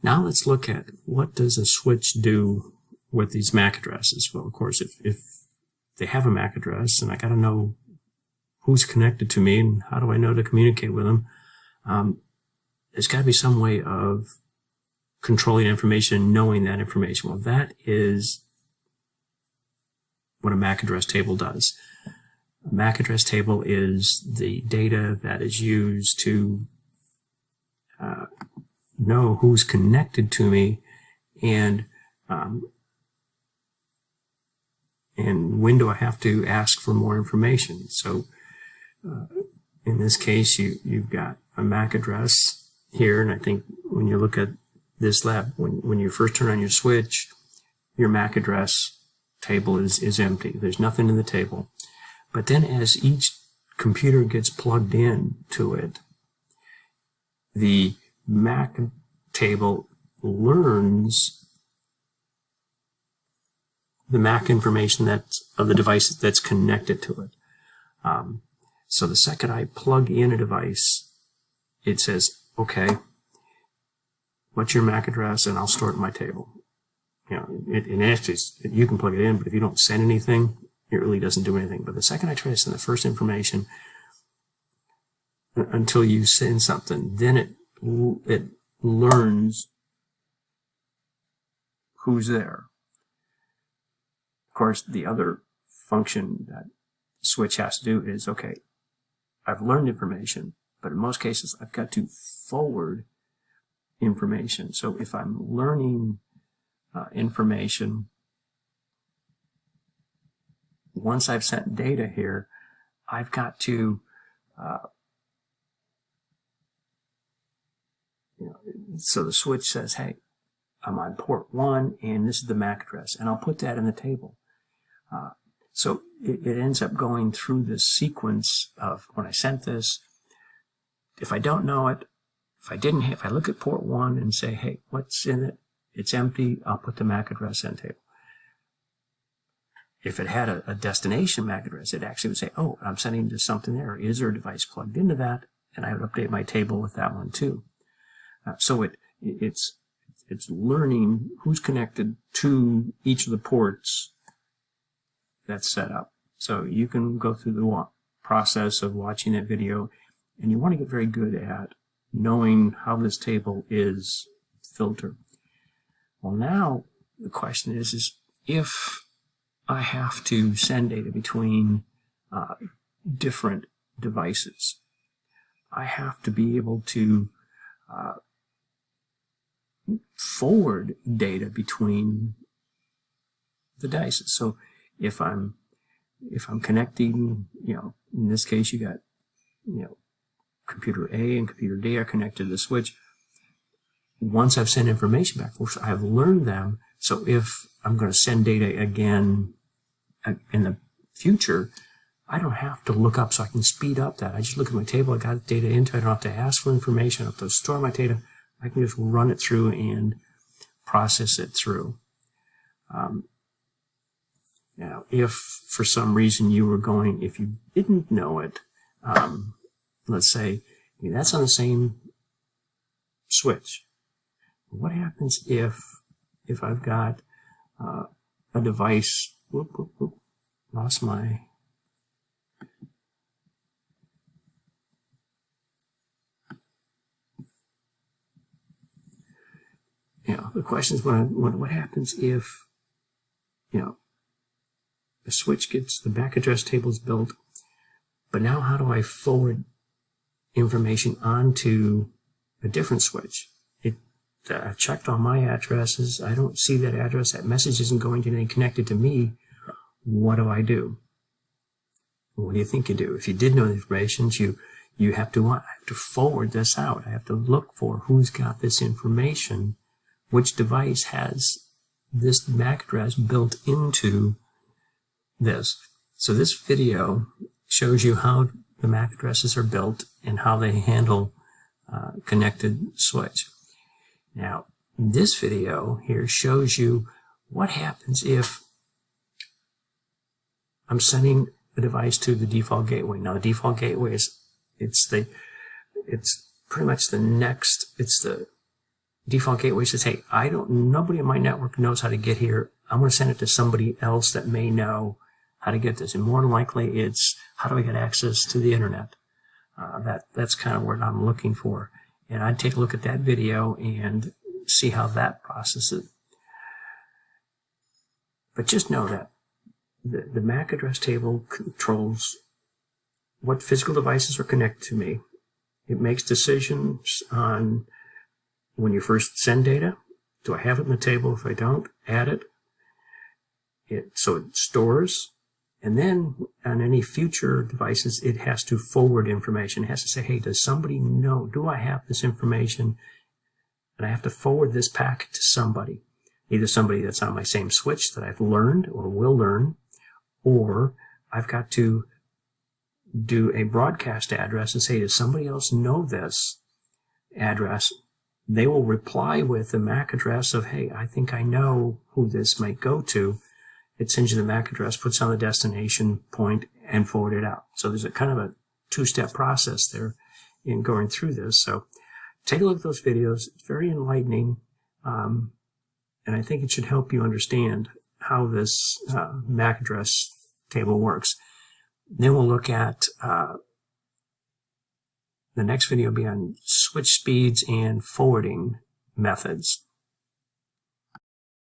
Now let's look at what does a switch do with these MAC addresses. Well, of course, if they have a MAC address and I got to know who's connected to me and how do I know to communicate with them, there's got to be some way of controlling information and knowing that information. Well, that is what a MAC address table does. A MAC address table is the data that is used to know who's connected to me and when do I have to ask for more information. So in this case, you've got a MAC address here, and I think when you look at this lab, when you first turn on your switch, your MAC address table is empty. There's nothing in the table. But then as each computer gets plugged in to it, the MAC table learns the MAC information of the device that's connected to it. So the second I plug in a device, it says, okay, what's your MAC address? And I'll store it in my table. You know, actually, you can plug it in, but if you don't send anything, it really doesn't do anything. But the second I try to send the first information, until you send something, then it learns who's there. Of course, the other function that switch has to do is, okay, I've learned information, but in most cases, I've got to forward information. So if I'm learning information, once I've sent data here, I've got to so the switch says, hey, I'm on port 1 and this is the MAC address, and I'll put that in the table. So it ends up going through this sequence of when I sent this. If I don't know it, if I look at port 1 and say, hey, what's in it? It's empty, I'll put the MAC address in the table. If it had a destination MAC address, it actually would say, oh, I'm sending to something there. Is there a device plugged into that? And I would update my table with that one too. So it's learning who's connected to each of the ports that's set up. So you can go through the process of watching that video, and you want to get very good at knowing how this table is filtered. Well, now the question is if I have to send data between different devices, I have to be able to forward data between the devices. So if I'm connecting, in this case you got, computer A and computer D are connected to the switch. Once I've sent information back, I've learned them. So if I'm going to send data again in the future, I don't have to look up, so I can speed up that. I just look at my table, I got data into it, I don't have to ask for information, I don't have to store my data. I can just run it through and process it through. Now, if for some reason if you didn't know it, let's say that's on the same switch. What happens if I've got a device, lost my, the question is what happens if, the switch gets, the MAC address table is built, but now how do I forward information onto a different switch? I've checked all my addresses, I don't see that address, that message isn't going to anything connected to me. What do I do? What do you think you do? If you did know the information, you have to forward this out. I have to look for who's got this information, which device has this MAC address built into this. So this video shows you how the MAC addresses are built and how they handle connected switch. Now, this video here shows you what happens if I'm sending a device to the default gateway. Now, the default gateway it's pretty much the next, it's the default gateway says, hey, nobody in my network knows how to get here. I'm going to send it to somebody else that may know how to get this. And more than likely, it's how do I get access to the internet? That's kind of what I'm looking for. And I'd take a look at that video and see how that processes. But just know that the MAC address table controls what physical devices are connected to me. It makes decisions on when you first send data. Do I have it in the table? If I don't, add it. So it stores. And then on any future devices, it has to forward information. It has to say, hey, does somebody know? Do I have this information? And I have to forward this packet to somebody. Either somebody that's on my same switch that I've learned or will learn, or I've got to do a broadcast address and say, does somebody else know this address? They will reply with the MAC address of, hey, I think I know who this might go to. It sends you the MAC address, puts on the destination point, and forward it out. So there's a kind of a two-step process there in going through this. So take a look at those videos. It's very enlightening, and I think it should help you understand how this MAC address table works. Then we'll look at the next video will be on switch speeds and forwarding methods.